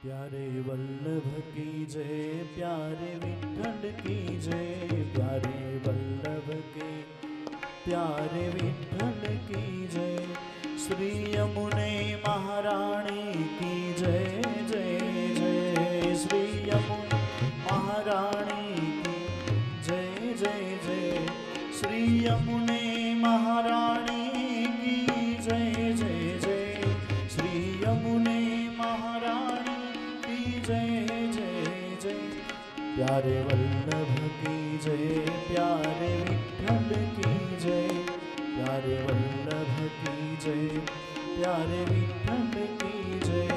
प्यारे वल्लभ की जय, प्यारे विठ्ठल की जय, प्यारे वल्लभ के प्यारे विठ्ठल की जय। श्री यमुने महारानी की जय जय जय, श्री यमुने महारानी की जय जय जय, श्री यमुने महारानी की जय जय जय, श्री यमुने महारानी की जय जय जय। प्यारे वल्लभ की जय, प्यारे विठ्ठल की जय, प्यारे वल्लभ की जय, प्यारे विठ्ठल की जय।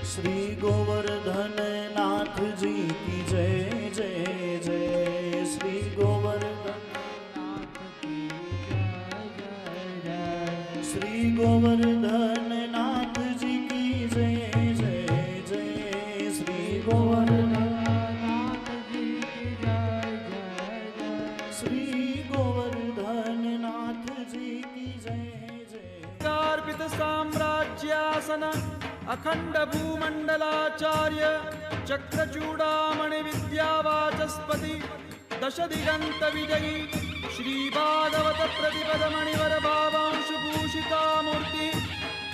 श्री गोवर्धन नाथ जी की जय जय जय, श्री गोवर्धन नाथ की जय जय, श्री गोवर्धन नाथ जी की जय जय जय, श्री गोवर्धन नाथ जी की जय जय जय, श्री गोवर्धन नाथ जी की जय जय। कार्पित साम्राज्यासन अखंड भूमंडलाचार्य चक्रचूड़ामणि विद्यावाचस्पति दश दिगंत विजयी श्री भागवत प्रतिपद मणिवर भावांशु भूषिता मूर्ति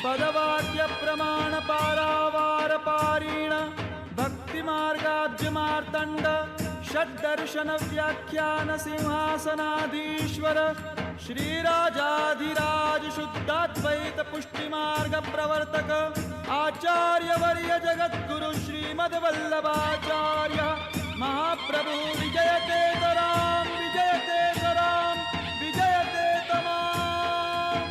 पदवाक्य प्रमाण पारावार पारीण भक्ति मार्गाज्य मार्तंड षड्दर्शन व्याख्यान सिंहासनाधीश्वर श्रीराजाधिराज शुद्धाद्वैत पुष्टि मार्ग प्रवर्तक आचार्य वर्य जगद्गुरु श्रीमद्वल्लभाचार्य महाप्रभु विजयते तराम विजयते तराम विजयते तमाम।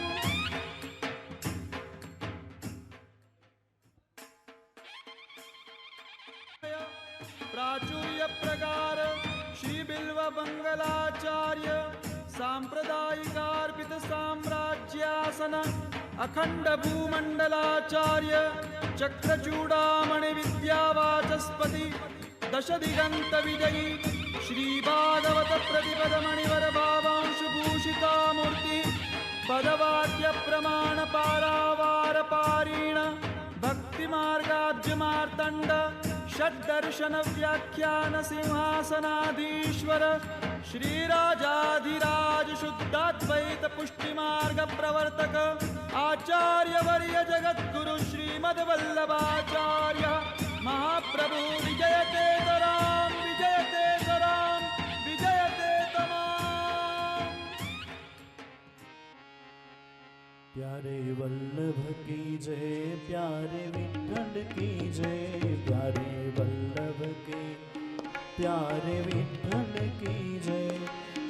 प्राचुर्य प्रकार श्री बिल्व मंगलाचार्य सांप्रदायिकार्पित साम्राज्यासन अखंड भूमंडलाचार्य चक्रचूड़ामणि विद्यावाचस्पति दश दिगंत विजयी श्री भागवत प्रतिपद मणिवर भावांशु भूषिता मूर्ति पदवाक्य प्रमाण पारावार पारीण भक्ति मार्गाज्य मार्तंड षड्दर्शन व्याख्यान सिंहासनाधीश्वर श्रीराजाधिराज शुद्धाद्वैत पुष्टि मार्ग प्रवर्तक आचार्य वर्य जगद्गुरु श्रीमद्वल्लभाचार्य महाप्रभु विजयते तराम विजयते तराम विजयते तमाम। प्यारे वल्लभ की जय, प्यारे विठ्ठल की जय, प्यारे वल्लभ के प्यारे विठ्ठल की जय।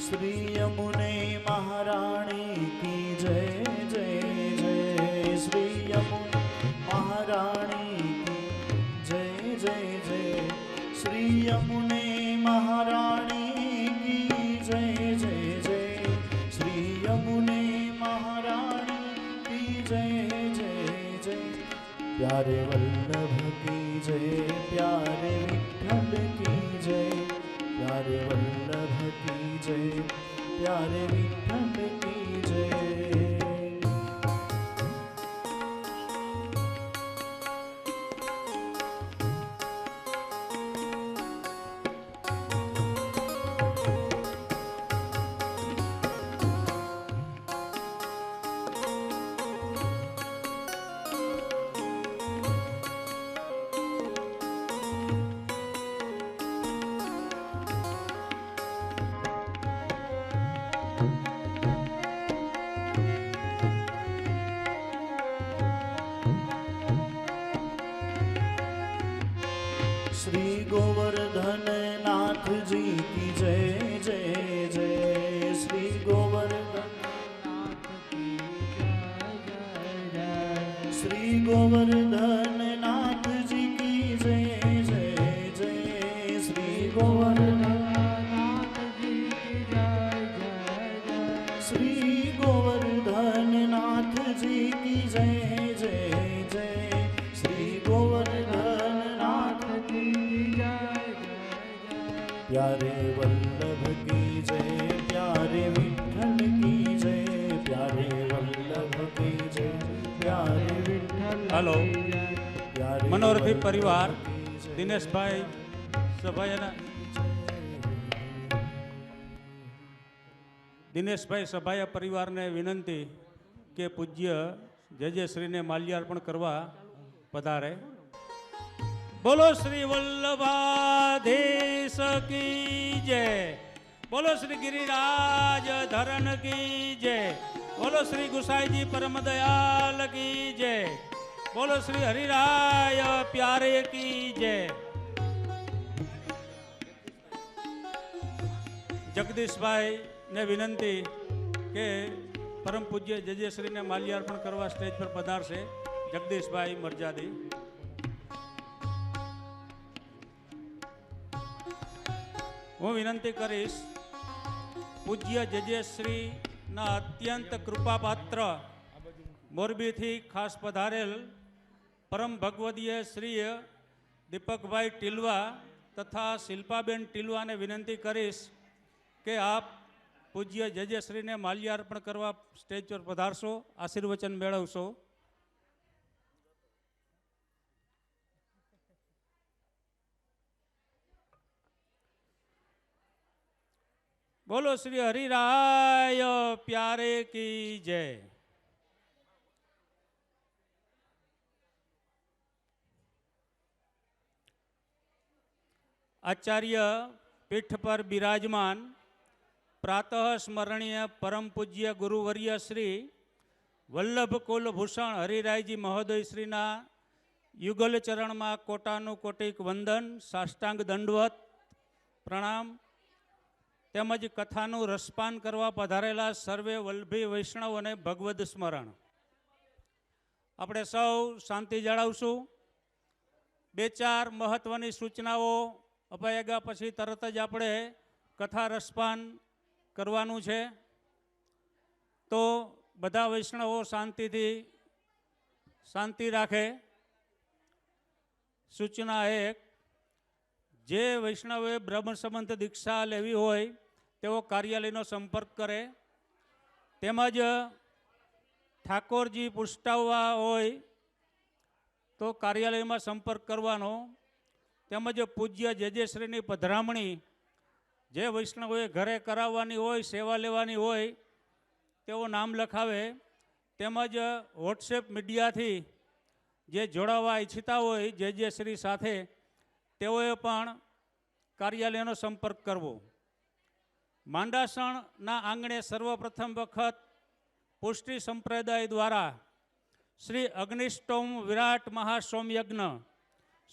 श्री यमुने महारानी की जय जय जय, श्री यमुने महारानी की जय जय जय, श्री यमुने महारानी की जय जय जय, श्री यमुने महारानी की जय जय जय। प्यारे वल्लभ की जय, प्यारे विठ्ठल की जय, प्यारे वल्लभ की जय, प्यारे विठ्ठल की जय। गोवर्धन नाथ जी की जय जय जय। श्री गोवर्धन नाथ जी की जय जय जय। श्री गोवर्धन नाथ जी की जय जय जय। श्री गोवर्धन नाथ जी की जय जय जय। प्यारे वल्लभ की जय, प्यारे विठ्ठल की जय, प्यारे वल्लभ की जय, प्यारे विठ्ठल हेलो की जय, प्यारे मनोरथी वल्लभ परिवार की जय। दिनेश भाई सभायाना दिनेश भाई सभाया परिवार ने विनंती के पूज्य जय जय श्री ने माल्यार्पण करवा पधारे। बोलो श्री वल्लभाधीश की जय। बोलो श्री गिरिराज धरन की जय। बोलो श्री गुसाई जी परम दयाल की जय। बोलो श्री हरिराय प्यारे की जय। जगदीश भाई ने विनंती के परम पूज्य जय जय श्री ने माल्यार्पण करवा स्टेज पर पधार से। जगदीश भाई मर्यादी। હું વિનંતી કરીશ પૂજ્ય જય જય શ્રી ના અત્યંત કૃપાપાત્ર મોરબીથી ખાસ પધારેલ પરમ ભગવદીય શ્રી દીપકભાઈ ટીલવા તથા શિલ્પાબેન ટીલવાને વિનંતી કરીશ કે આપ પૂજ્ય જય જય શ્રીને માલ્યાર્પણ કરવા સ્ટેજ પર પધારશો, આશીર્વચન મેળવશો। बोलो श्री हरिराय प्यारे की जय। आचार्य पीठ पर विराजमान प्रातः स्मरणीय परम पूज्य गुरुवर्य श्री वल्लभ कुलभूषण हरिरायजी महोदय श्रीना युगल चरण में कोटानु कोटिक वंदन, साष्टांग दंडवत प्रणाम। તેમજ કથાનું રસપાન કરવા પધારેલા સર્વે વલ્લભી વૈષ્ણવ અને ભગવદ સ્મરણ। આપણે સૌ શાંતિ જાળવશું। બે ચાર મહત્વની સૂચનાઓ અપાયા પછી તરત જ આપણે કથા રસપાન કરવાનું છે, તો બધા વૈષ્ણવો શાંતિ રાખે। સૂચના એક, જે વૈષ્ણવે બ્રહ્મ સંબંધ દીક્ષા લેવી હોય તેઓ કાર્યાલયનો સંપર્ક કરે। તેમજ ઠાકોરજી પુષ્ટાવવા હોય તો કાર્યાલયમાં સંપર્ક કરવાનો। તેમજ પૂજ્ય જય જય શ્રીની પધરામણી જે વૈષ્ણવોએ ઘરે કરાવવાની હોય, સેવા લેવાની હોય તેઓ નામ લખાવે। તેમજ વોટ્સએપ મીડિયાથી જે જોડાવા ઈચ્છતા હોય જય જય શ્રી સાથે તેઓએ પણ કાર્યાલયનો સંપર્ક કરવો। માંડાસણના આંગણે સર્વપ્રથમ વખત પુષ્ટિ સંપ્રદાય દ્વારા શ્રી અગ્નિષ્ટોમ વિરાટ મહાસોમયજ્ઞ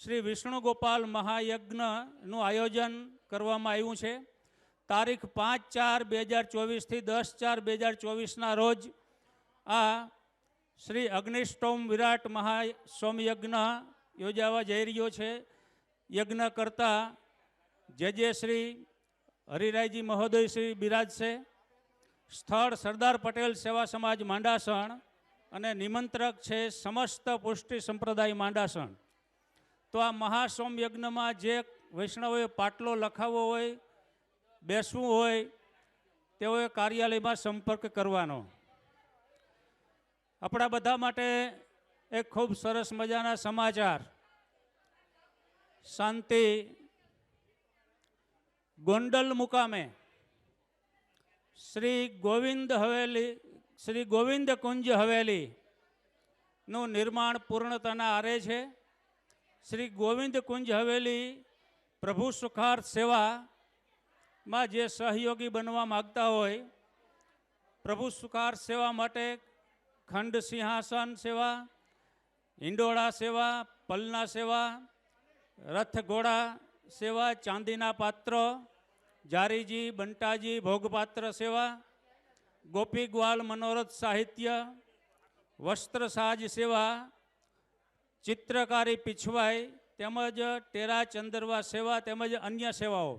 શ્રી વિષ્ણુ ગોપાલ મહાયજ્ઞનું આયોજન કરવામાં આવ્યું છે। તારીખ 5/4/2024 થી 10/4/2024ના રોજ આ શ્રી અગ્નિષ્ટોમ વિરાટ મહાસોમયજ્ઞ યોજાવા જઈ રહ્યો છે। यज्ञ करता जय जय श्री हरिरायजी महोदय श्री बिराजशे। स्थल सरदार पटेल सेवा समाज मांडासण अने निमंत्रक छे समस्त पुष्टि संप्रदाय मांडासण। तो आ महासोम यज्ञ में जे वैष्णवोए पाटलो लखावो होय, बेसवुं होय तेओए कार्यालय में संपर्क करवानो। अपना बधा माटे एक खूब सरस मजाना समाचार। शांति गोंडल मुकामे श्री गोविंद कुंज हवेली નું નિર્માણ પૂર્ણતાના આરે છે। શ્રી ગોવિંદ કુંજ હવેલી પ્રભુ સુખાર્થ સેવામાં જે સહયોગી બનવા માગતા હોય, પ્રભુ સુખાર્થ સેવા માટે ખંડ સિંહાસન સેવા, હિંડોળા સેવા, પલના સેવા, रथ घोड़ा सेवा, चांदीना पात्र, जारीजी बंटाजी भोगपात्र सेवा, गोपी ग्वाल मनोरथ साहित्य, वस्त्र साज सेवा, ચિત્રકારી પીછવાઈ તેમજ ટેરા ચંદરવા સેવા તેમજ અન્ય સેવાઓ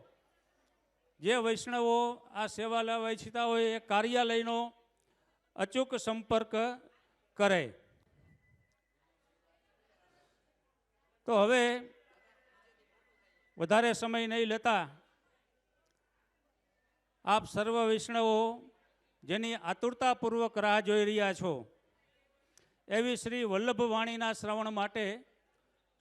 જે વૈષ્ણવો આ સેવા લેવા ઈચ્છતા હોય એ કાર્યાલયનો અચૂક સંપર્ક કરે. તો હવે વધારે સમય નહીં લેતા આપ સર્વ વૈષ્ણવો જેની આતુરતાપૂર્વક રાહ જોઈ રહ્યા છો એવી શ્રી વલ્લભવાણીના શ્રવણ માટે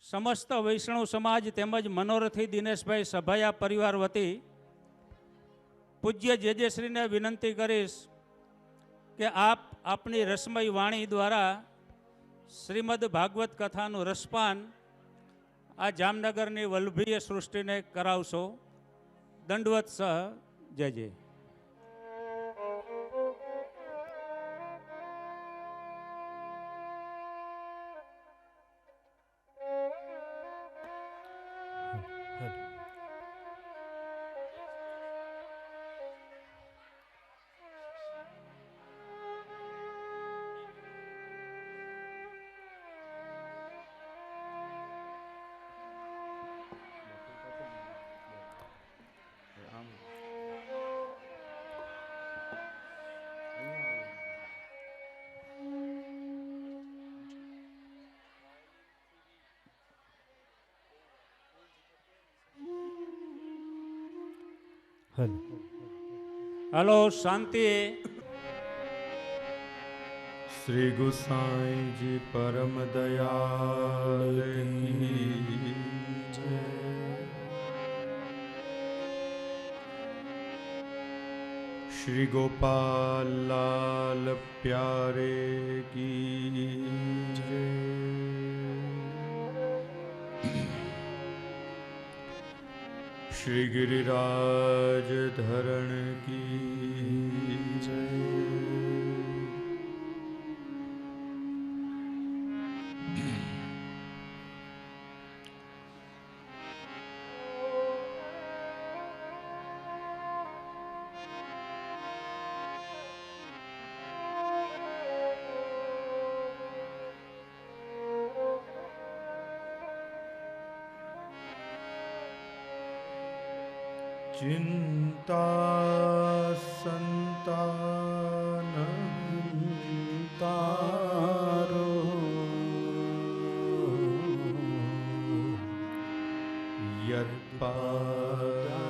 સમસ્ત વૈષ્ણવ સમાજ તેમજ મનોરથી દિનેશભાઈ સભાયા પરિવાર વતી પૂજ્ય જેજેશ્રીને વિનંતી કરીશ કે આપ આપની રસમય વાણી દ્વારા શ્રીમદ ભાગવત કથાનું રસપાન આ જામનગરની વલ્લભીય સૃષ્ટિને કરાવશો. દંડવત સહ જય જય. હલો શાંતિ. શ્રી ગુસાઈજી પરમ દયાલ કી જય. શ્રી ગોપાલ લાલ પ્યારે કી જય. श्री गिरिराज धरण की जय. चिंता संतान तारो यत्पादा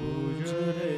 बुजरे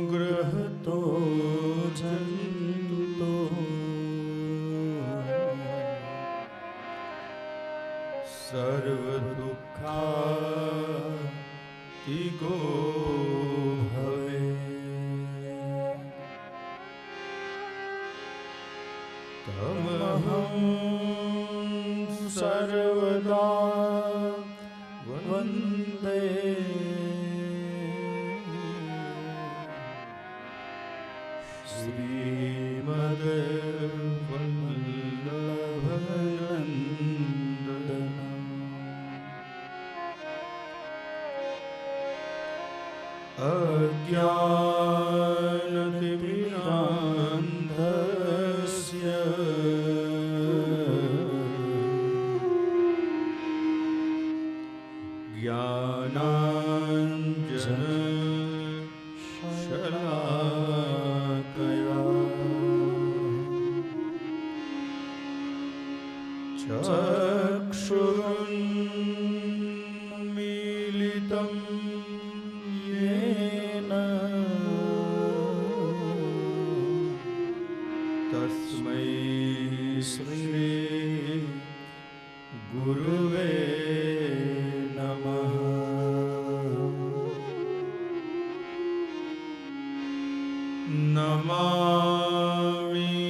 यदनुग्रहतो जन्तो सर्वदुःखातिगो भवे. तमहं सर्वदा वन्दे श्रीमद् वल्लभनन्दनम्. अज्ञानतिमिरान्धस्य ज्ञानाञ्जनशलाकया चक्षुरुन्मीलितं येन तस्मै श्री गुरुवे नमः. नमामि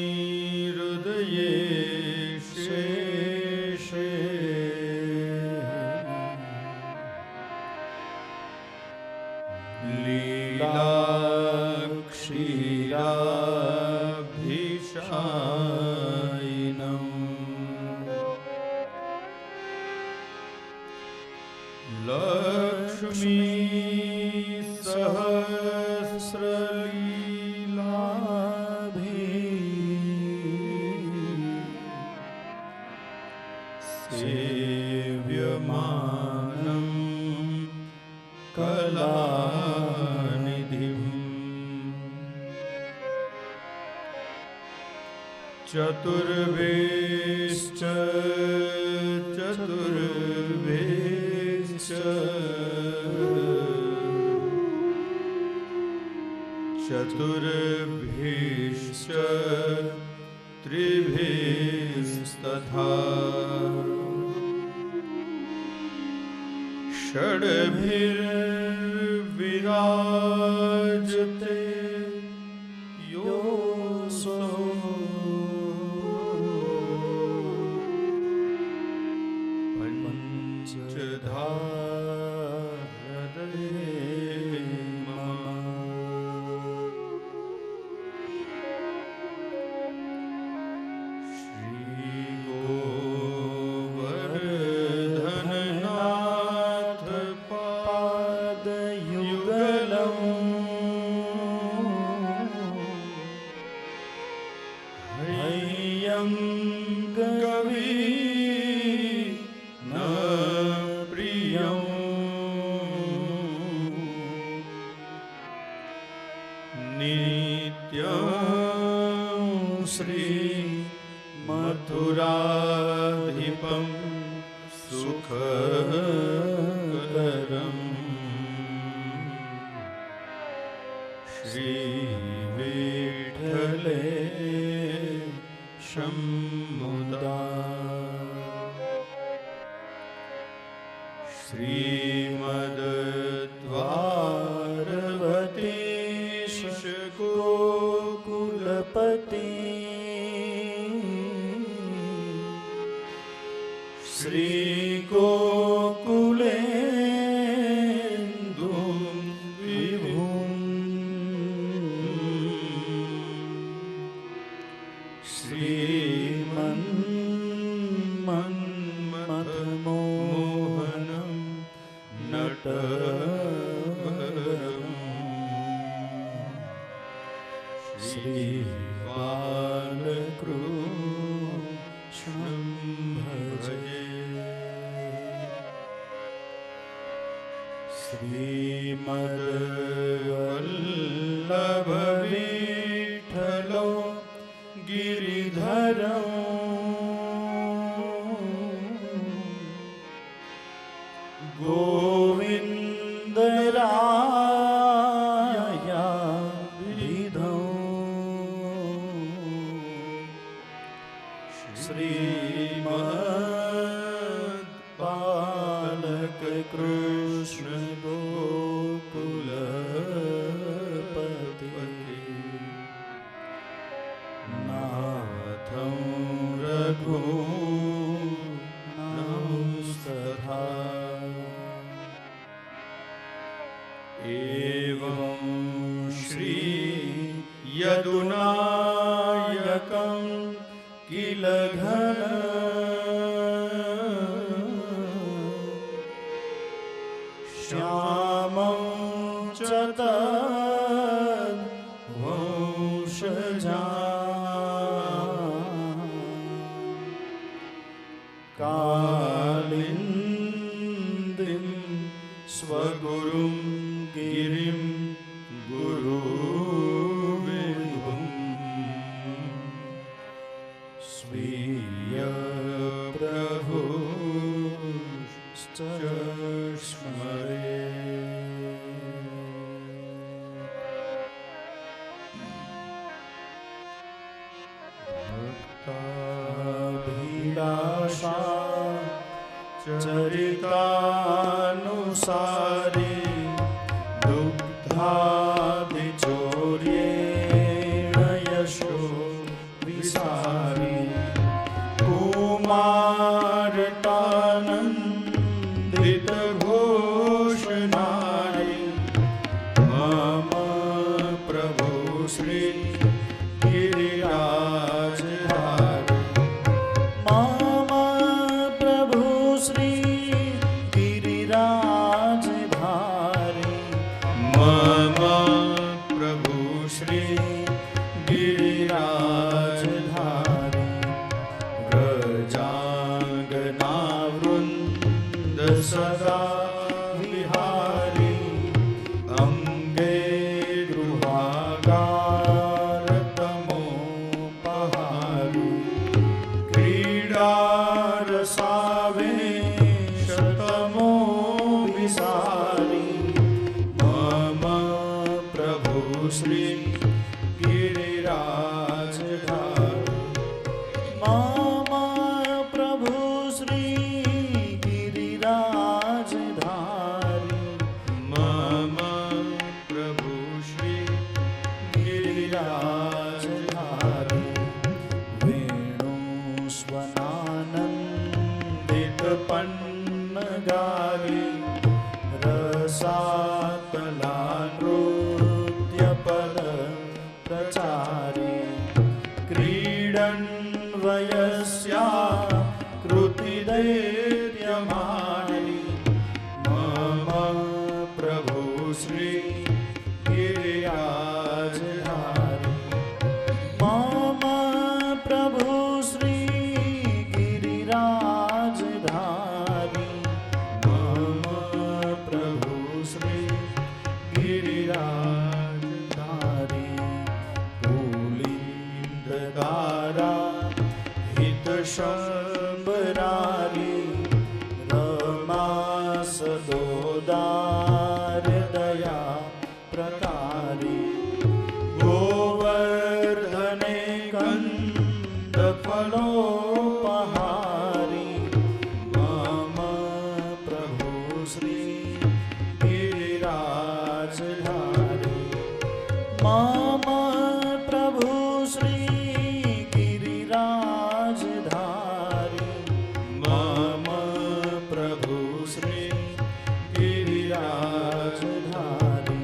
लीलाक्षीराभिषायिनम् लक्ष्मी सेव्यमानं कलानिधिम् चतुर्वेश्च चतुर्भिश्च त्रिभिस्तथा षड्भिर्विराजते योऽसौ पञ्चधा नित्यं श्री मथुराधिपं सुखकरम् श्री विठ्ठले शम्मुदा श्रीमद्वारवतीश गोकुलपति श्रीगोकुलेन्दुं विभुं श्रीमन्मथमोहनं नटवरम् श्रीबालकृष्णं भजे श्रीमद्वल्लभविठ्ठलो गिरिधरं गोविन्दरायाभिधौ श्रीमद्बालकृष्ण गोकुलपति नाथं रघुनाथस्तथा एवं श्री यदुनायकं किल घन श्यामं च तद्वंशजा कालिन्दीं स्वगुरुं गिरिं गुरुविभुं स्वीयप्रभुश्च स्मरे भक्ताभिलाषा चरितानुसारी दुग्धादिचौर्येण यशो विसारी कुमारटानन्दितघोषणारी श्री गिरिराजधारी मम प्रभु श्री गिरिराजधारी मम प्रभु श्री गिरिराजधारी वेणुस्वनानन्दित पन्नगारी रसातला नृत्यपद प्रचारी क्रीडन् वयस्या कृतिदैर्यमाणी मम प्रभु श्री गिरिराजधारी मम प्रभु श्री गिरिराजधारी मम प्रभु श्री गिरिराजधारी कुलिन्दकारा हितशम्बरारी रमा सदोदार दया प्रकारी गोवर्धने कन्दफलोपहारी मम प्रभु श्री गिरिराजधारी मम प्रभु श्री गिरिराजधारी मम प्रभु श्री गिरिराजधारी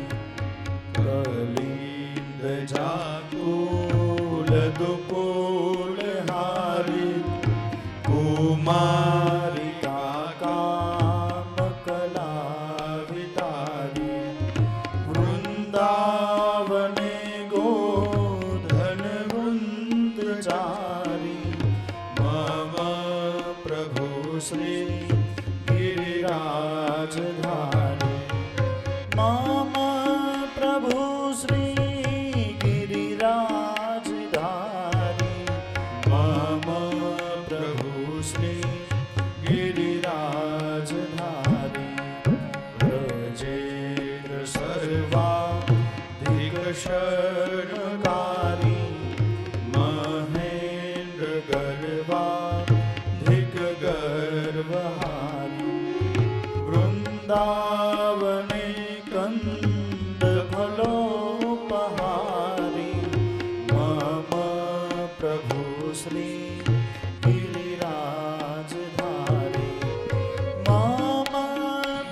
कलिंद जाकुल दुकुलहारी कुमारिका काम कला वितारी वृंदावने गोधन वृंदचारी मम प्रभु श्री गिरिराजधारी मम प्रभु श्री गिरिराजधारी मम प्रभु श्री गिरिराजधारी व्रजेन्द्र सर्वाधिक शरणकारी महेन्द्र गर्वाधिक गर्वहारी वृंदावने कंद फलोपहारी मम प्रभु श्री गिरिराजधारी मम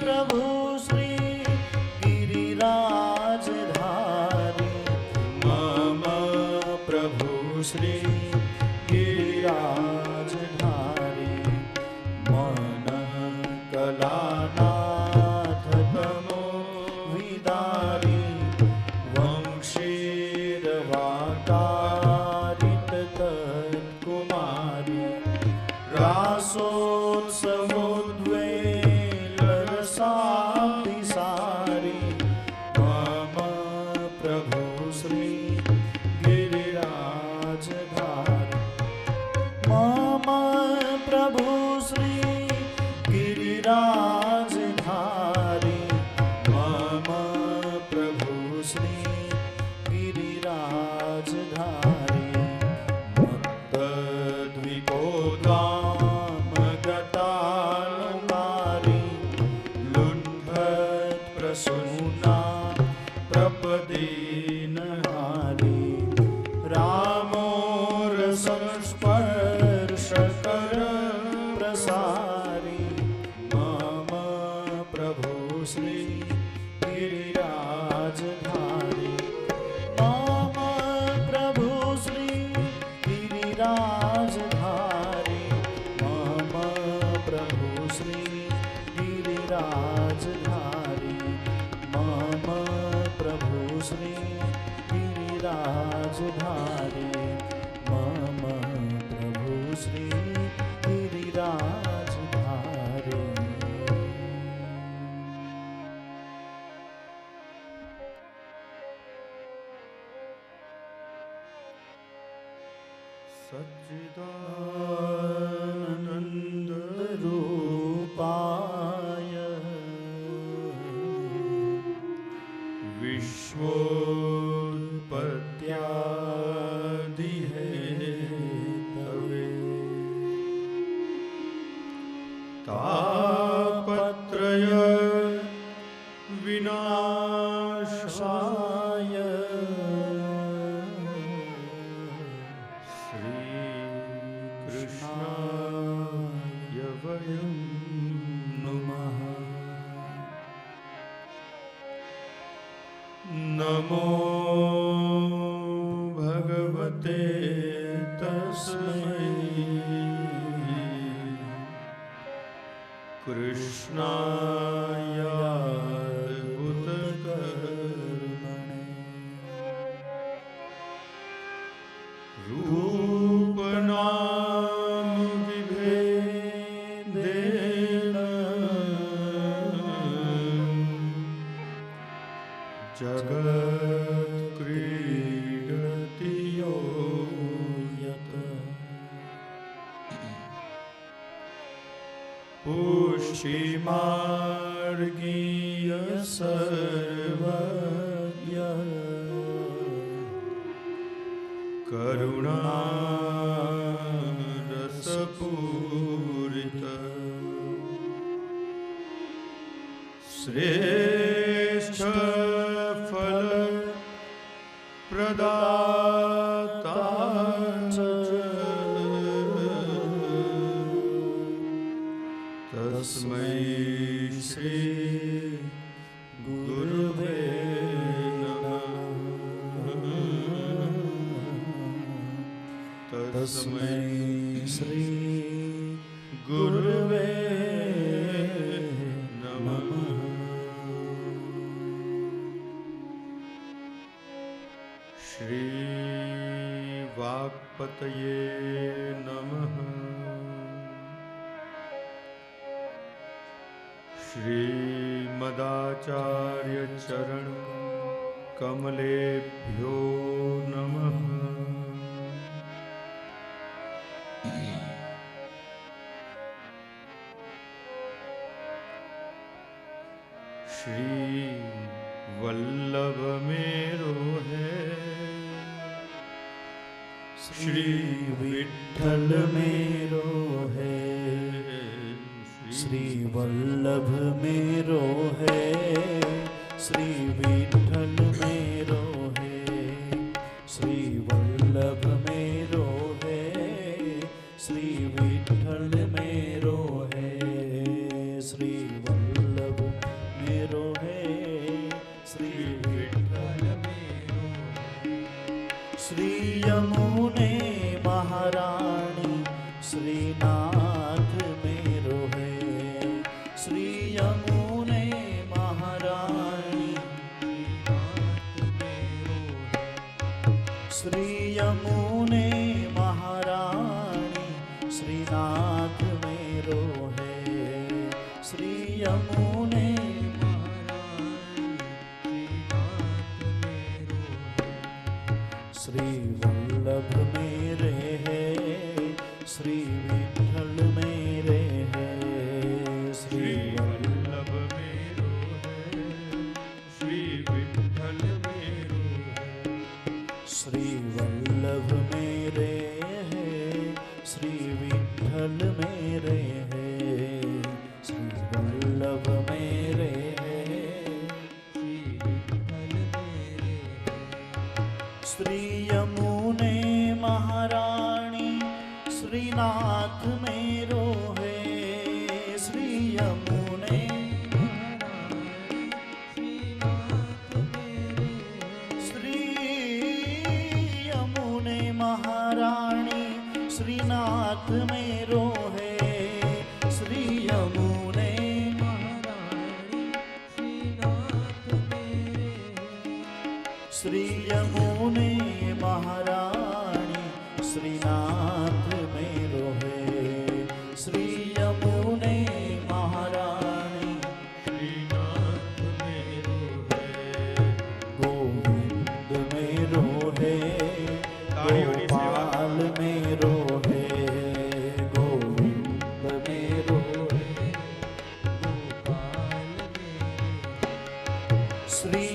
प्रभु श्री गिरिराजधारी मम प्रभु श्री गिरिराजधारी मन कलानाथ तमो विदारी वंशीरवाकारित तत्कुमारी रासोत्सवोद्वेलरसाभिसारी मम प्रभु श्री गिरिराजधारी मम प्रभु श्री गिरिराजधारी मम प्रभु श्री गिरिराजधारी मत्तद्विकोद्वाम गतानुकारी लुण्ठत् प्रसूना प्रपदीनहारी रामोर संस्पर्शकर प्रसारी मम प्रभु श्री गिरिराजधारी मम प्रभु श्री गिरिराजधारी मम प्रभु श्री गिरिराजधारी मम प्रभु श्री गिरिराजधारी मम प्रभु श्री गिरिराजधारी सच्चिदानंद रूपाय विश्वोत्पत्त्यादि हेतवे तापत्रय विनाशाय श्रीकृष्णाय वयं नुमः। नमो भगवते तस्मै कृष्णाय अद्भुतकर्मणे रूपनाम विभेदेन जगत्क्रीडति यो यत् पुष्टिमार्गीय सर्वज्ञ करुणारसपूरित श्रेष्ठ फल प्रदाता तस्मै श्री गुरुवे नमः। तस्मै श्री गुरुवे नमः। श्री वाक्पतये नमः। श्रीमदाचार्य चरण कमलेभ्यो नमः। श्री वल्लभ मेरो है श्री विठ्ठल मेरो है श्री वल्लभ मेरो है श्री विठ्ठल मेरो है श्री वल्लभ मेरो है श्री विठ्ठल मेरो है श्री वल्लभ मेरो है श्री विठ्ठल मेरो श्री यमुने महारानी श्रीनाथ मेरो है श्री यमुने महारानी श्री यमुने महारानी श्रीनाथ मेरो है श्री यमुने श्री वल्लभ मेरे है श्री विठ्ठल मेरे है श्री वल्लभ मेरो है श्री विठ्ठल मेरो है श्री वल्लभ मेरे है श्री विठ्ठल मेरे है श्री वल्लभ मेरे है श्री विठ्ठल मेरे श्री यमुने महारानी श्रीनाथ मेरो है श्री यमुने श्री यमुने महारानी श्रीनाथ मेरो है श्री यमुने श्री यमुने महारानी श्रीनाथ मेरो है श्री यमुने महारानी श्रीनाथ मेरो है गोविंद मेरो है ताड़ियों सेवा गोपाल मेरो है गोविंद मेरो है गोपाल मेरो श्री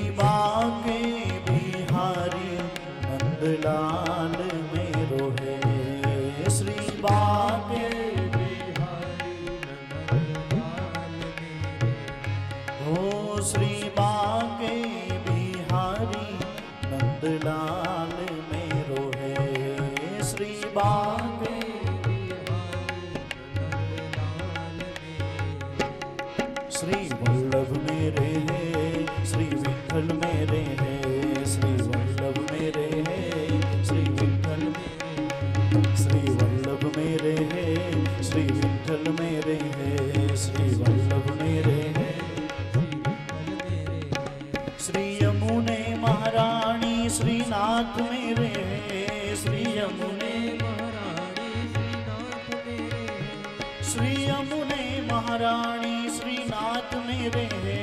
यमुने महारानी श्रीनाथ मेरे है, श्री यमुने श्री यमुने महारानी श्रीनाथ मेरे है,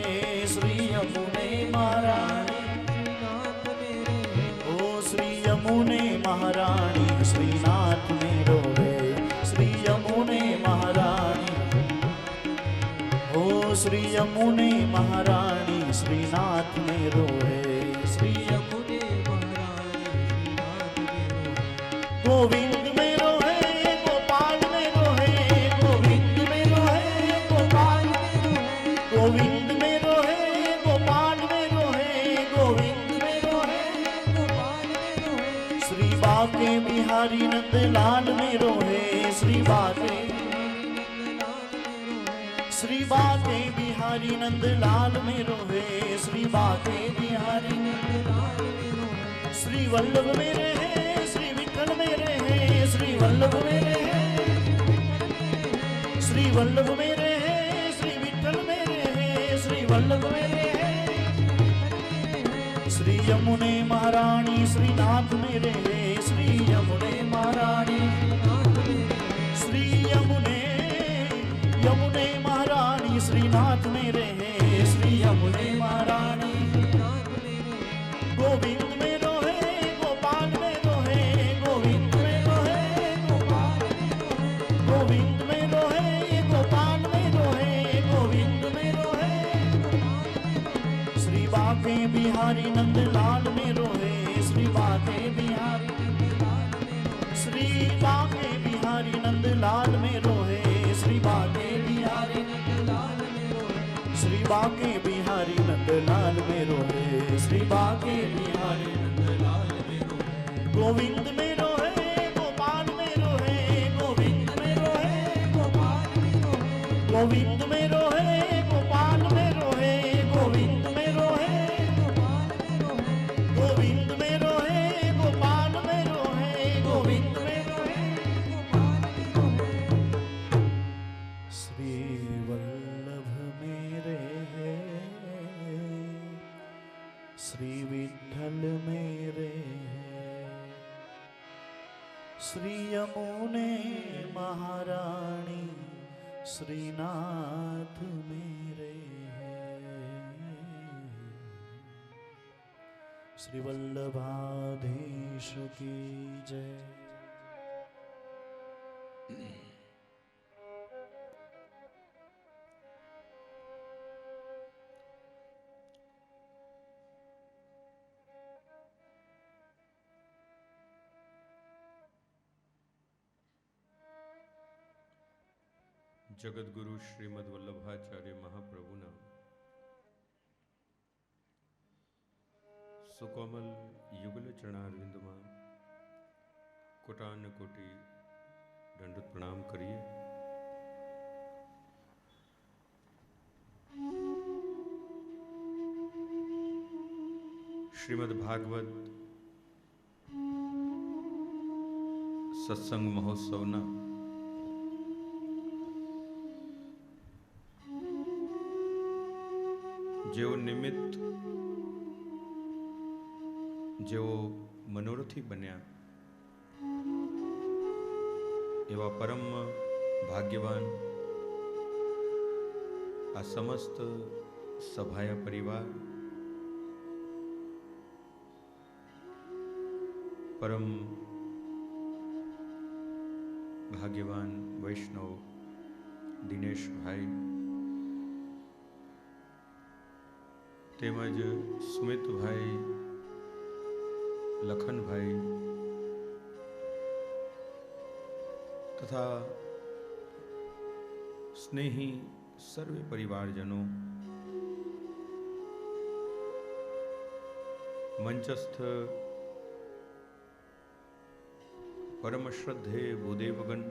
श्री यमुने महारानी ओ श्री यमुने महारानी श्रीनाथ मेरो है, श्री यमुने महारानी ओ श्री यमुने महारानी श्रीनाथ मेरो है, श्री यमुने महारानी गोविंद मेरो है, गोपाल मेरो है, गोविंद मेरो है, गोपाल गोविंद मेरो है, गोपाल मेरो है, गोविंद मेरो है, गोपाल मेरो है, श्री बाके बिहारी नंदलाल मेरो है, श्री बाके श्री बाके बिहारी नंदलाल मेरो है, श्री बाके बिहारी नंदलाल मेरो है, श्री वल्लभ मेरे है, श्री विठल मेरे है, श्री वल्लभ मेरे है, श्री वल्लभ मेरे है, श्री विठल मेरे है, श्री वल्लभ मेरे है, श्री यमुने महारानी श्रीनाथ मेरे है, श्री यमुने महारानी श्री यमुने यमुने महारानी श्रीनाथ मेरे हैं, श्री यमुने महारानी गोविंद मेरो है, गोपाल मेरो है, गोविंद मेरो है, गोपाल गोविंद मेरो है, गोपाल मेरो है, गोविंद मेरो है, श्री बाके बिहारी नंदलाल मेरो है, श्री बाके बिहारी श्री बाके बिहारी नंदलाल मेरो है, श्री बाके बिहारी नंदलाल मेरो है, श्री बाके बिहारी नंदलाल मेरो है, श्री बाके बिहारी नंदलाल मेरो है, गोविंद मेरो है, गोपाल मेरो है, गोविंद मेरो है, गोपाल मेरो है, गोविंद मेरो है, गोपाल मेरो है, गोविंद मेरो है, गोपाल मेरो है, गोविंद मेरो है, गोपाल मेरो है, गोविंद मेरो है, गोपाल मेरो है, श्री वल्लभ मेरे है, श्री विठल मेरे है, श्री यमुने महारानी श्रीनाथ मेरे है, श्री वल्लभाधीश की जय। જગતગુરુ શ્રીમદ વલ્લભાચાર્ય મહાપ્રભુના સુકોમલ યુગલ ચરણારવિંદમાં કોટાન કોટી દંડવત પ્રણામ કરીએ. શ્રીમદ ભાગવત સત્સંગ મહોત્સવના જેઓ નિમિત્ત જેઓ મનોરથી બન્યા એવા પરમ ભાગ્યવાન આ સમસ્ત સભાયા પરિવાર, પરમ ભાગ્યવાન વૈષ્ણવ દિનેશભાઈ તેમજ સુમિતભાઈ, લખનભાઈ તથા સ્નેહી સર્વે પરિવારજનો, મંચસ્થ પરમ શ્રદ્ધેય ભૂદેવગણ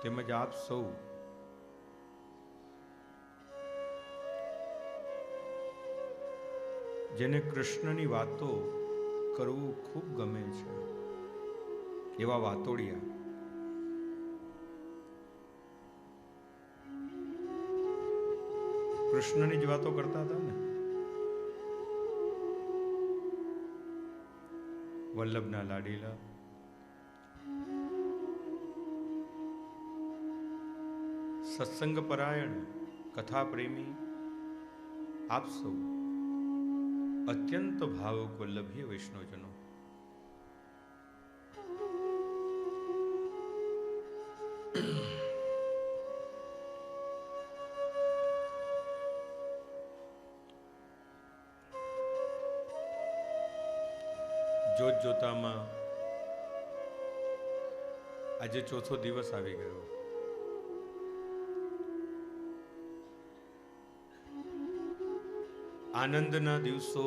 તેમજ આપ સૌ જેને કૃષ્ણની વાતો કરવું ખૂબ ગમે છે એવા વાતોડિયા, કૃષ્ણની જ વાતો કરતા હતા ને. વલ્લભના લાડીલા, સત્સંગ પરાયણ, કથા પ્રેમી આપ સૌ અત્યંત ભાવુક વલ્લભીય વૈષ્ણવજનો, જોત જોતામાં આજે ચોથો દિવસ આવી ગયો. આનંદના દિવસો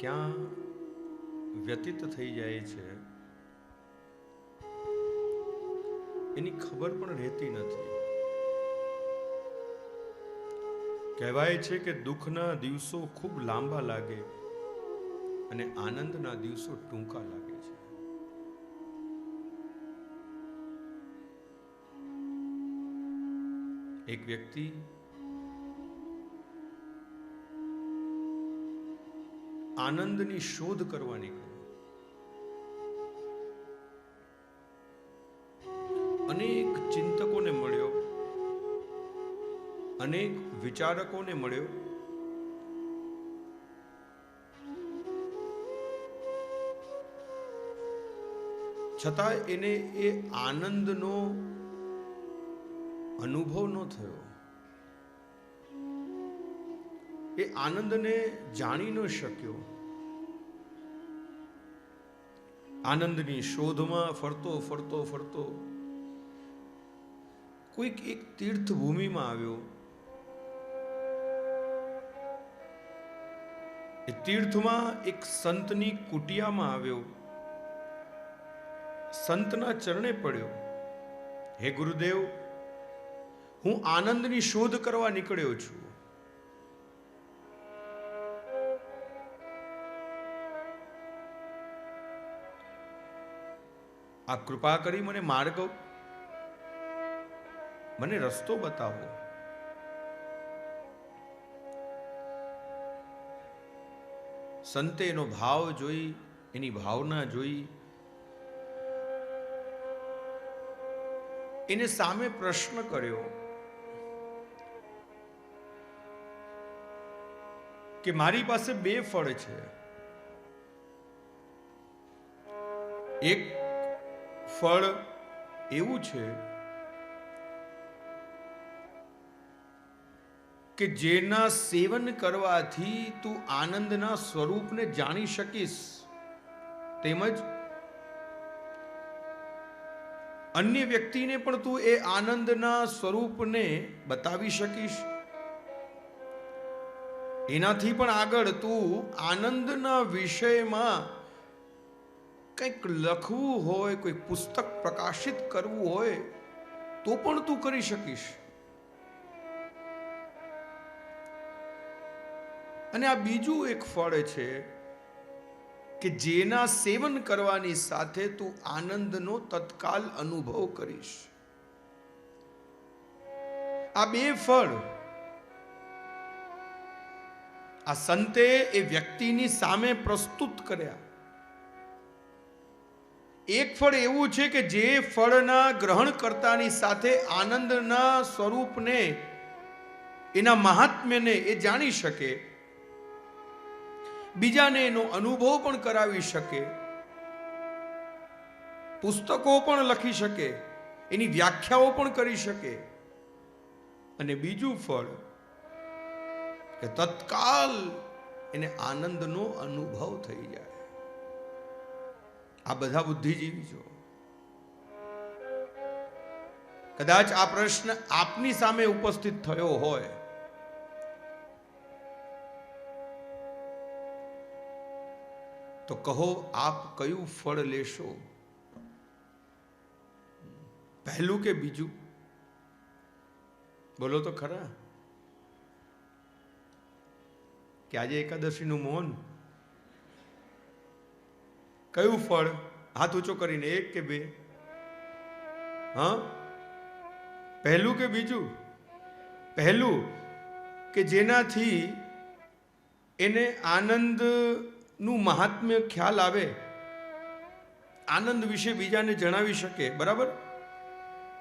ક્યાં વ્યતીત થઈ જાય છે એની ખબર પણ રહેતી નથી. કહેવાય છે કે દુઃખના દિવસો ખૂબ લાંબા લાગે અને આનંદના દિવસો ટૂંકા લાગે છે. એક વ્યક્તિ આનંદની શોધ કરવા નીકળ્યો. અનેક ચિંતકોને મળ્યો, અનેક વિચારકોને મળ્યો, છતાં એને એ આનંદનો અનુભવ ન થયો. એ આનંદને જાણી ન શક્યો. આનંદની શોધમાં ફરતો ફરતો ફરતો કોઈક એક તીર્થ ભૂમિમાં આવ્યો. એ તીર્થમાં એક સંતની કુટિયામાં આવ્યો. સંતના ચરણે પડ્યો. હે ગુરુદેવ, હું આનંદની શોધ કરવા નીકળ્યો છું. આપ કૃપા કરી મને માર્ગ, મને રસ્તો બતાવો. સંતે એનો ભાવ જોઈ, એની ભાવના જોઈ, એને સામે પ્રશ્ન કર્યો કે મારી પાસે બે ફળ છે. એક ફળ એવું છે કે જેના સેવન કરવાથી તું આનંદના સ્વરૂપને જાણી શકીશ, તેમજ અન્ય વ્યક્તિને પણ તું એ આનંદના સ્વરૂપને બતાવી શકીશ. એનાથી પણ આગળ તું આનંદના વિષયમાં કંઈક લખવું હોય, કોઈ પુસ્તક પ્રકાશિત કરવું હોય તો પણ તું કરી શકીશ. અને આ બીજું એક ફળ છે કે જેના સેવન કરવાની સાથે તું આનંદનો તત્કાલ અનુભવ કરીશ. આ બે ફળ આ સંતે એ વ્યક્તિની સામે પ્રસ્તુત કર્યા. એક ફળ એવું છે કે જે ફળના ગ્રહણ કરતાની સાથે આનંદના સ્વરૂપને, એના મહાત્મ્યને એ જાણી શકે, બીજાને એનો અનુભવ પણ કરાવી શકે, પુસ્તકો પણ લખી શકે, એની વ્યાખ્યાઓ પણ કરી શકે. અને બીજું ફળ કે તત્કાલ એને આનંદનો અનુભવ થઈ જાય. આ બધા બુદ્ધિજીવી છો. કદાચ આ પ્રશ્ન આપની સામે ઉપસ્થિત થયો હોય તો કહો, આપ કયું ફળ લેશો? પહેલું કે બીજું? બોલો તો ખરા. કે આજે એકાદશીનું મૌન, કયું ફળ? હાથ ઊંચો કરીને, એક કે બે? હા, પહેલું કે બીજું? પહેલું કે જેનાથી એને આનંદનું મહાત્મ્ય ખ્યાલ આવે, આનંદ વિશે બીજાને જણાવી શકે, બરાબર?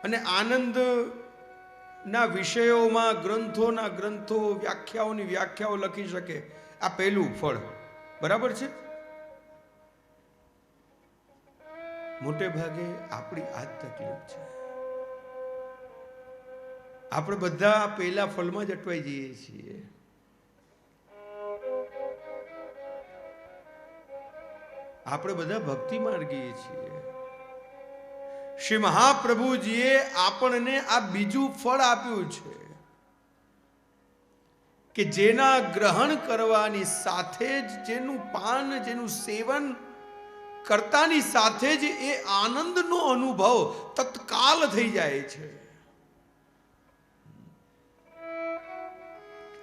અને આનંદના વિષયોમાં ગ્રંથોના ગ્રંથો, વ્યાખ્યાઓની વ્યાખ્યાઓ લખી શકે. આ પહેલું ફળ, બરાબર છે? મોટે ભાગે આપણી આ જ તકલીફ છે. આપણે બધા પહેલા ફળમાં જ અટવાઈ જઈએ છીએ. આપણે બધા ભક્તિ માર્ગીએ છીએ. શ્રી મહાપ્રભુજીએ આપણને આ બીજું ફળ આપ્યું છે કે જેના ગ્રહણ કરવાની સાથે જ, જેનું પાન, જેનું સેવન કરતાની સાથે જ એ આનંદનો અનુભવ તત્કાલ થઈ જાય છે.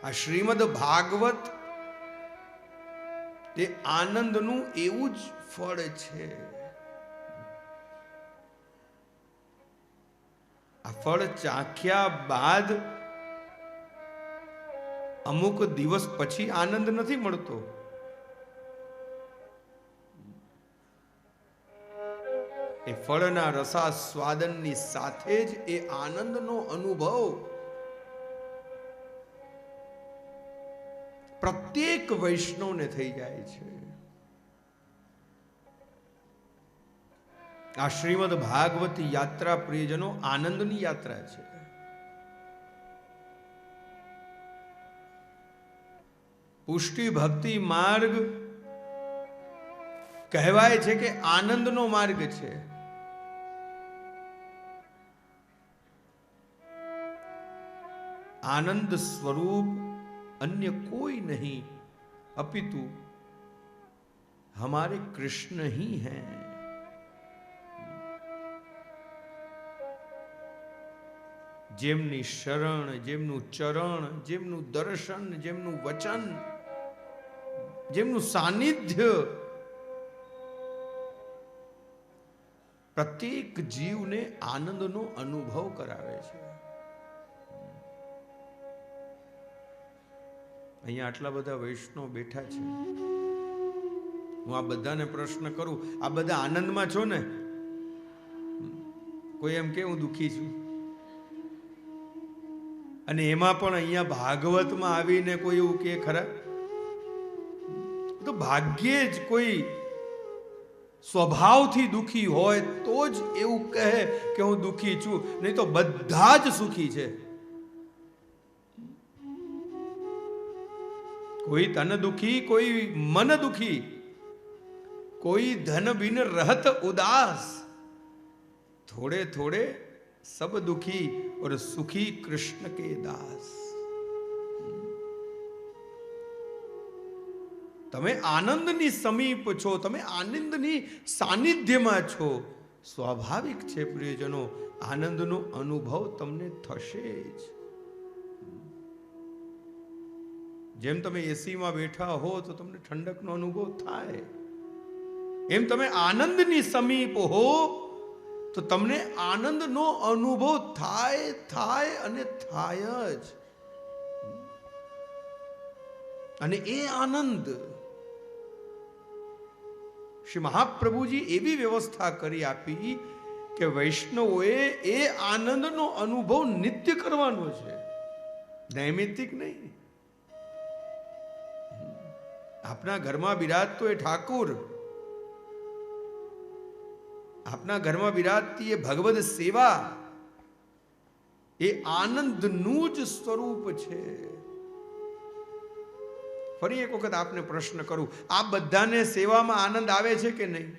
આ શ્રીમદ ભાગવત એ આનંદનું એવું જ ફળ છે. આ ફળ ચાખ્યા બાદ અમુક દિવસ પછી આનંદ નથી મળતો. એ ફળના રસાસ્વાદનની સાથે જ એ આનંદનો અનુભવ પ્રત્યેક વૈષ્ણવને થઈ જાય છે. આ શ્રીમદ ભાગવત યાત્રા પ્રિયજનો આનંદની યાત્રા છે. પુષ્ટિ ભક્તિ માર્ગ કહેવાય છે કે આનંદનો માર્ગ છે. आनंद स्वरूप अन्य कोई नहीं अपितु हमारे कृष्ण ही हैं. જેમની શરણ, જેમનું ચરણ, જેમનું દર્શન, જેમનું વચન, જેમનું સાનિધ્ય પ્રત્યેક જીવને આનંદનો અનુભવ કરાવે છે. અહીંયા આટલા બધા વૈષ્ણવ બેઠા છે. હું આ બધાને પ્રશ્ન કરું, આ બધા આનંદમાં છો ને? કોઈ એમ કે હું દુઃખી છું? અને એમાં પણ અહીંયા ભાગવતમાં આવીને કોઈ એવું કે ખરા? તો ભાગ્યે જ કોઈ સ્વભાવથી દુઃખી હોય તો જ એવું કહે કે હું દુઃખી છું, નહીં તો બધા જ સુખી છે. कोई तन दुखी, कोई मन दुखी, कोई धन बिन रहत उदास, थोड़े थोड़े सब दुखी और सुखी कृष्ण के दास. તમે આનંદની સમીપ છો, તમે આનંદની સાનિધ્યમાં છો. સ્વાભાવિક છે પ્રિયજનો, આનંદનો અનુભવ તમને થશે જ. જેમ તમે એસીમાં બેઠા હો તો તમને ઠંડકનો અનુભવ થાય, એમ તમે આનંદની સમીપ હો તો તમને આનંદનો અનુભવ થાય અને થાય જ. અને એ આનંદ શ્રી મહાપ્રભુજી એવી વ્યવસ્થા કરી આપી કે વૈષ્ણવોએ એ આનંદનો અનુભવ નિત્ય કરવાનો છે, નૈમિતિક નહીં. આપના ઘરમાં બિરાજતો એ ઠાકુર, આપના ઘરમાં બિરાજતી એ ભગવદ સેવા એ આનંદનું જ સ્વરૂપ છે. ફરી એક વખત આપને પ્રશ્ન કરું, આ બધાને સેવામાં આનંદ આવે છે કે નહીં?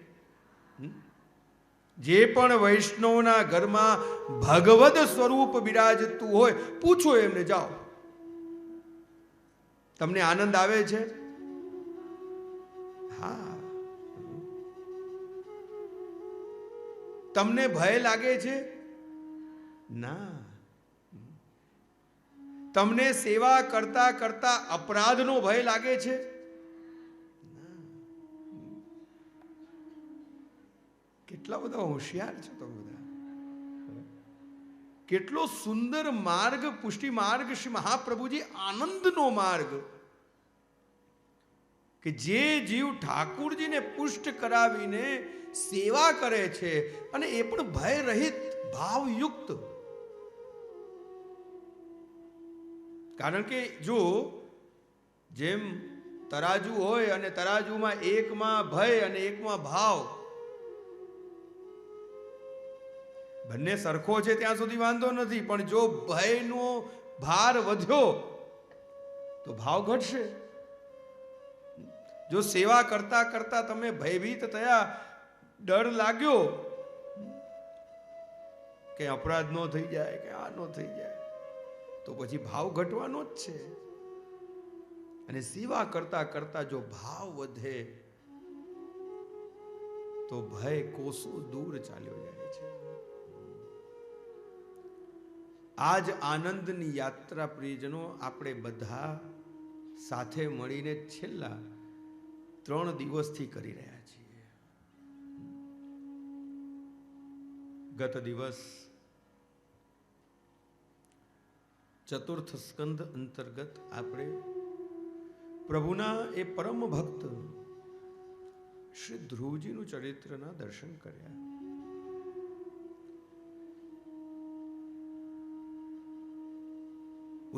જે પણ વૈષ્ણવના ઘરમાં ભગવદ સ્વરૂપ બિરાજતું હોય પૂછો એમને, જાઓ તમને આનંદ આવે છે? હા. તમને ભય લાગે છે? ના. તમને સેવા કરતા કરતા અપરાધનો ભય લાગે છે? કેટલા બધા હોશિયાર છો તમે બધા, કેટલો સુંદર માર્ગ, પુષ્ટિ માર્ગ શ્રી મહાપ્રભુજી આનંદનો માર્ગ, કે જે જીવ ઠાકુરજીને પુષ્ટ કરાવીને સેવા કરે છે અને એ પણ ભય રહિત, ભાવયુક્ત. કારણ કે જો જેમ તરાજુ હોય અને તરાજુમાં એકમાં ભય અને એકમાં ભાવ, બંને સરખો છે ત્યાં સુધી વાંધો નથી, પણ જો ભયનો ભાર વધ્યો તો ભાવ ઘટશે. જો સેવા કરતા કરતા તમે ભયભીત થયા, ડર લાગ્યો કે અપરાધ ન થઈ જાય, કે આ ન થઈ જાય, તો પછી ભાવ ઘટવાનો જ છે. અને સેવા કરતા કરતા જો ભાવ વધે તો ભય કોસો દૂર ચાલ્યો જાય છે. આજ આનંદની યાત્રા પ્રિયજનો આપણે બધા સાથે મળીને છેલ્લા 3 દિવસથી કરી રહ્યા છીએ. ગત દિવસ ચતુર્થ સ્કંદ અંતર્ગત આપણે પ્રભુના એ પરમ ભક્ત શ્રી ધ્રુવજીનું ચરિત્રના દર્શન કર્યા.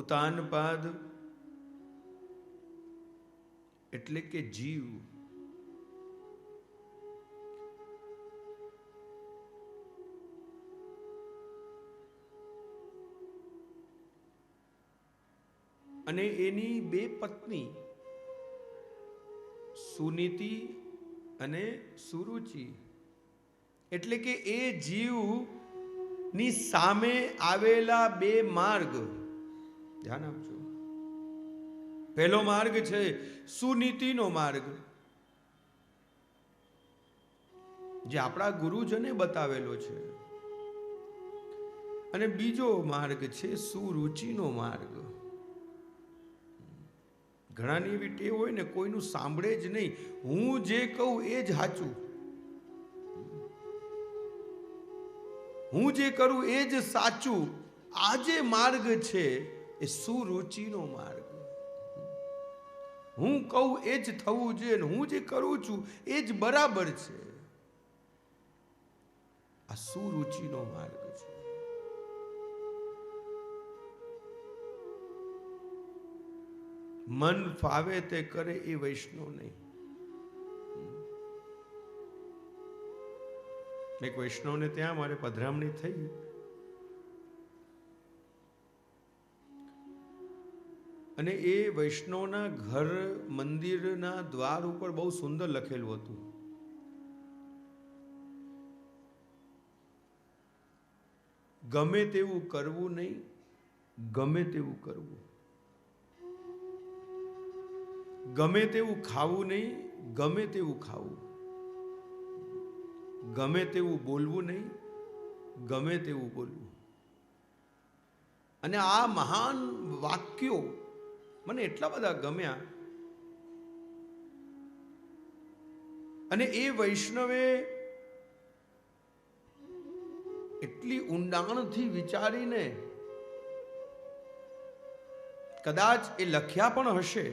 ઉતાનપાદ એટલે કે જીવ, અને એની 2 પત્ની સુનીતિ અને સુરુચિ, એટલે કે એ જીવની સામે આવેલા 2 માર્ગ. ધ્યાન આપજો. પહેલો માર્ગ છે સુનીતિનો માર્ગ, જે આપણા ગુરુજને બતાવેલો છે, અને બીજો માર્ગ છે સુરુચિનો માર્ગ. ઘણાની એવી ટેવ હોય ને, કોઈનું સાંભળે જ નહીં, હું જે કહું એ જ સાચું, હું જે કરું એ જ સાચું. આ જે માર્ગ છે એ સુરુચિનો માર્ગ. હું કહું એ જ થવું જોઈએ, હું જે કરું છું એ જ બરાબર છે. આ સુરુચિનો માર્ગ છે. મન ફાવે તે કરે એ વૈષ્ણવ નહીં. એક વૈષ્ણવને ત્યાં મારે પધરામણી થઈ, અને એ વૈષ્ણવના ઘર મંદિરના દ્વાર ઉપર બહુ સુંદર લખેલું હતું, ગમે તેવું કરવું નહીં, ગમે તેવું કરવું. ગમે તેવું ખાવું નહીં, ગમે તેવું ખાવું. ગમે તેવું બોલવું નહીં, ગમે તેવું બોલવું. અને આ મહાન વાક્યો મને એટલા બધા ગમ્યા. અને એ વૈષ્ણવે એટલી ઊંડાણથી વિચારીને કદાચ એ લખ્યા પણ હશે.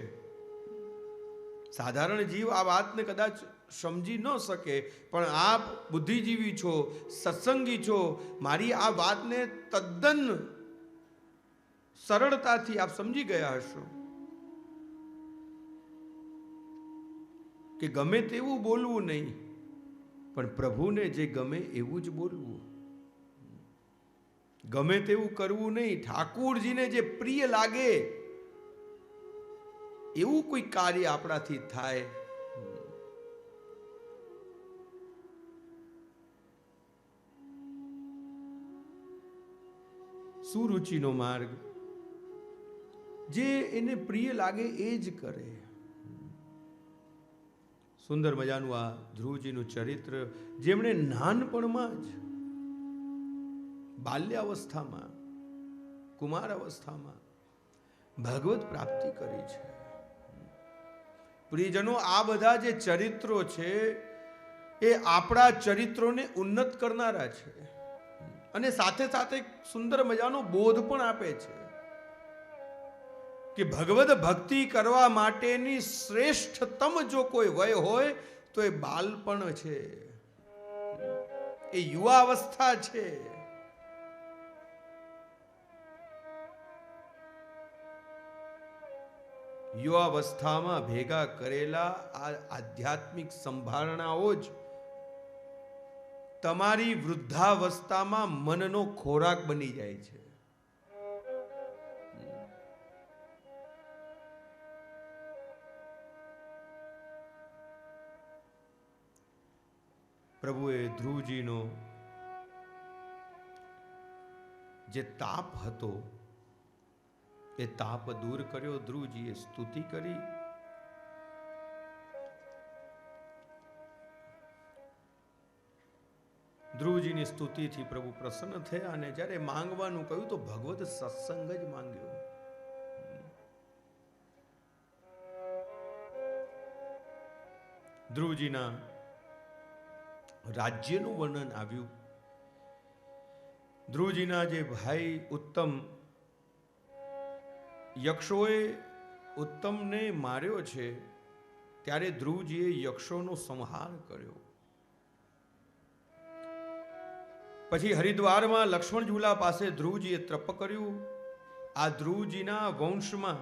સાધારણ જીવ આ વાતને કદાચ સમજી ન શકે, પણ આપ બુદ્ધિજીવી છો, સત્સંગી છો, મારી આ વાતને તદ્દન સરળતાથી આપ સમજી ગયા હશો કે ગમે તેવું બોલવું નહીં, પણ પ્રભુને જે ગમે એવું જ બોલવું. ગમે તેવું કરવું નહીં, ઠાકુરજીને જે પ્રિય લાગે એવું કોઈ કાર્ય આપણાથી થાય. સુરુચિનો માર્ગ, જે એને પ્રિય લાગે એ જ કરે. સુંદર મજાનું આ ધ્રુવજીનું ચરિત્ર, જેમણે નાનપણમાં જ બાલ્યાવસ્થામાં, કુમાર અવસ્થામાં ભગવત પ્રાપ્તિ કરી છે. પ્રિયજનો, આ બધા જે ચરિત્રો છે એ આપણા ચરિત્રોને ઉન્નત કરનારા છે. અને સાથે સાથે સુંદર મજાનો બોધ પણ આપે છે કે ભગવદ ભક્તિ કરવા માટેની શ્રેષ્ઠતમ જો કોઈ વય હોય તો એ બાલપણ છે, એ યુવા અવસ્થા છે. યુવાવસ્થામાં ભેગા કરેલા આ આધ્યાત્મિક સંભારણાઓ જ તમારી વૃદ્ધાવસ્થામાં મનનો ખોરાક બની જાય છે. પ્રભુએ ધ્રુવજીનો જે તાપ હતો એ તાપ દૂર કર્યો. ધ્રુવજીએ સ્તુતિ કરી. ધ્રુવજીની સ્તુતિથી પ્રભુ પ્રસન્ન થયા અને જ્યારે માંગવાનું કહ્યું તો ભગવત સત્સંગ જ માંગ્યો. ધ્રુવજીના રાજ્યનું વર્ણન આવ્યું. ધ્રુવજીના જે ભાઈ ઉત્તમ, યક્ષોએ ઉત્તમને માર્યો છે ત્યારે ધ્રુવજીએ યક્ષોનો સંહાર કર્યો. પછી હરિદ્વારમાં લક્ષ્મણ ઝૂલા પાસે ધ્રુવજીએ તપ કર્યું. આ ધ્રુવજીના વંશમાં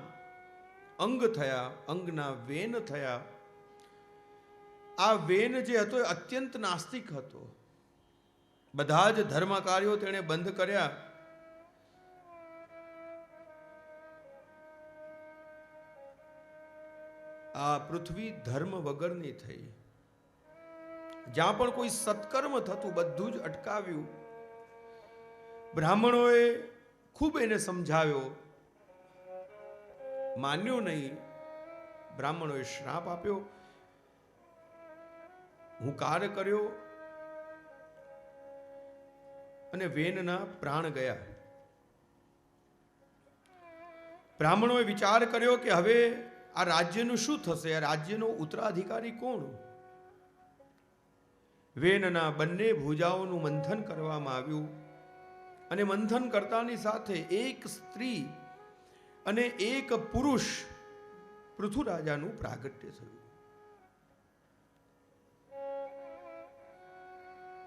અંગ થયા, અંગના વેન થયા. આ વેન જે હતો એ અત્યંત નાસ્તિક હતો. બધા જ ધર્મ કાર્યો તેણે બંધ કર્યા. આ પૃથ્વી ધર્મ વગરની થઈ. જ્યાં પણ કોઈ સત્કર્મ થતું બધું જ અટકાવ્યું. બ્રાહ્મણોએ ખૂબ એને સમજાવ્યો, માન્યો નહીં. બ્રાહ્મણોએ શ્રાપ આપ્યો, હુંકાર કર્યો અને વેનના પ્રાણ ગયા. બ્રાહ્મણોએ વિચાર કર્યો કે હવે આ રાજ્યનું શું થશે? આ રાજ્યનો ઉત્તરાધિકારી કોણ? વેનના બંને ભુજાઓનું મંથન કરવામાં આવ્યું અને મંથન કરતાની સાથે એક સ્ત્રી અને એક પુરુષ પૃથુરાજાનું પ્રાગટ્ય થયું.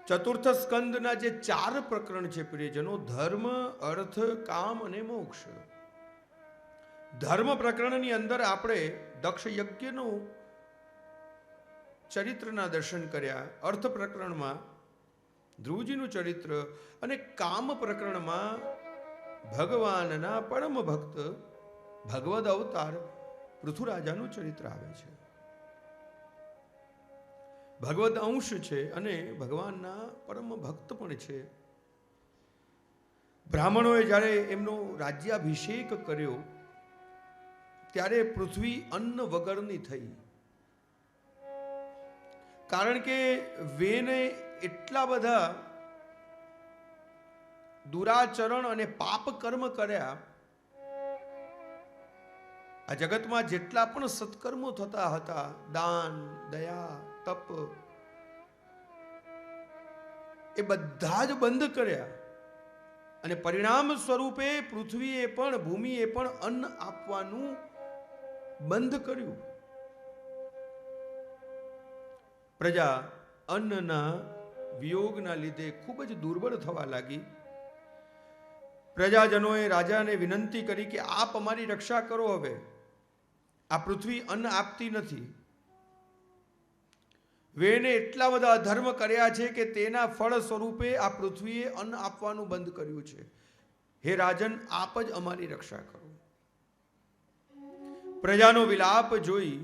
ચતુર્થ સ્કંદના જે 4 પ્રકરણ છે પ્રિયજનો, ધર્મ, અર્થ, કામ અને મોક્ષ. ધર્મ પ્રકરણની અંદર આપણે દક્ષ યજ્ઞનું ચરિત્રના દર્શન કર્યા. અર્થ પ્રકરણમાં ધ્રુવજીનું ચરિત્ર અને કામ પ્રકરણમાં ભગવાનના પરમ ભક્ત ભગવદ અવતાર પૃથુરાજાનું ચરિત્ર આવે છે. ભગવદ અંશ છે અને ભગવાનના પરમ ભક્ત પણ છે. બ્રાહ્મણોએ જ્યારે એમનો રાજ્યાભિષેક કર્યો ત્યારે પૃથ્વી અન્ન વગરની થઈ. કારણ કે વેને એટલા બધા દુરાચરણ અને પાપ કર્મ કર્યા. આ જગતમાં જેટલા પણ સત્કર્મો થતા હતા, દાન, દયા, તપ, એ બધા જ બંધ કર્યા અને પરિણામ સ્વરૂપે પૃથ્વીએ પણ, ભૂમિએ પણ અન્ન આપવાનું બંધ કર્યું. પ્રજા અન્નના વિયોગના લીધે ખૂબ જ દુર્બળ થવા લાગી. પ્રજાજનોએ રાજાને વિનંતી કરી કે આપ અમારી રક્ષા કરો. હવે આ પૃથ્વી અન્ન આપતી નથી. વેને એટલા બધા અધર્મ કર્યા છે કે તેના ફળ સ્વરૂપે આ પૃથ્વીએ અન્ન આપવાનું બંધ કર્યું છે. હે રાજન, આપ જ અમારી રક્ષા કરો. પ્રજાનો વિલાપ જોઈ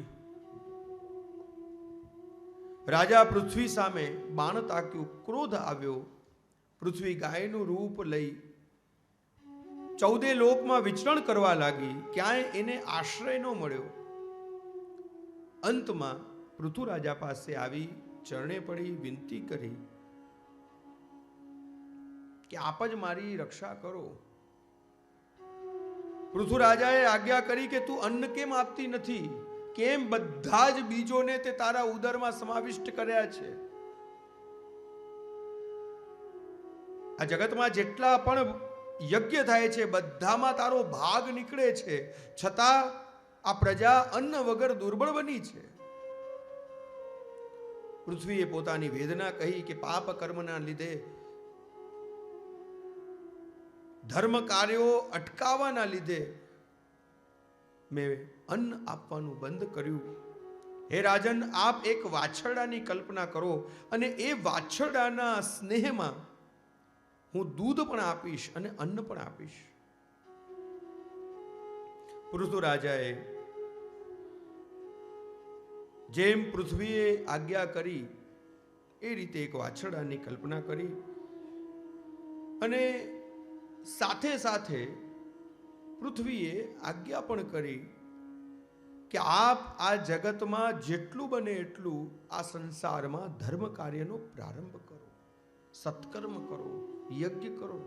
રાજા પૃથ્વી સામે બાણ તાક્યું. ક્રોધ આવ્યો. પૃથ્વી ગાયનું રૂપ લઈ 14 લોકમાં વિચરણ કરવા લાગી. ક્યાંય એને આશ્રય ન મળ્યો. અંતમાં પૃથુ રાજા પાસે આવી ચરણે પડી વિનંતી કરી કે આપ જ મારી રક્ષા કરો. પૃથુ રાજાએ આજ્ઞા કરી કે તું અન્ન કેમ આપતી નથી? કેમ બધા જ બીજોને તે તારા ઉદરમાં સમાવિષ્ટ કર્યા છે? આ જગતમાં જેટલા પણ યજ્ઞ થાય છે બધામાં તારો ભાગ નીકળે છે, છતાં આ પ્રજા અન્ન વગર દુર્બળ બની છે. પૃથ્વીએ પોતાની વેદના કહી કે પાપ કર્મના લીધે, ધર્મ કાર્યો અટકાવવાના લીધે મેં અન્ન આપવાનું બંધ કર્યું. હે રાજન, આપ એક વાછરડાની કલ્પના કરો અને એ વાછરડાના સ્નેહમાં હું દૂધ પણ આપીશ અને અન્ન પણ આપીશ. પૃથુ રાજાએ જેમ પૃથ્વીએ આજ્ઞા કરી એ રીતે એક વાછરડાની કલ્પના કરી અને સાથે સાથે પૃથ્વીએ આજ્ઞા પણ કરી કે આપ આ જગતમાં જેટલું બને એટલું આ સંસારમાં ધર્મ કાર્યનો પ્રારંભ કરો, સત્કર્મ કરો, યજ્ઞ કરો.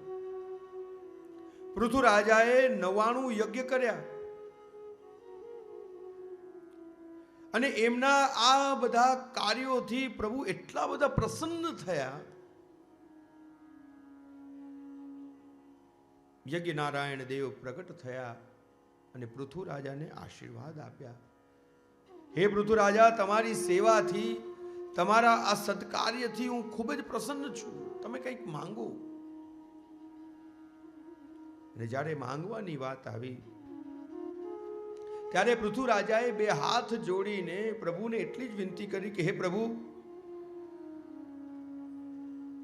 પૃથુ રાજાએ 99 યજ્ઞ કર્યા અને એમના આ બધા કાર્યોથી પ્રભુ એટલા બધા પ્રસન્ન થયા. યજ્ઞ નારાયણ દેવ પ્રગટ થયા અને પૃથુ રાજાને આશીર્વાદ આપ્યા. હે પૃથુ રાજા, તમારી સેવાથી, તમારા આ સત્કાર્યથી હું ખૂબ જ પ્રસન્ન છું. તમે કંઈક માંગો. અને જ્યારે માંગવાની વાત આવી ત્યારે પૃથુ રાજાએ 2 હાથ જોડીને પ્રભુને એટલી જ વિનંતી કરી કે હે પ્રભુ,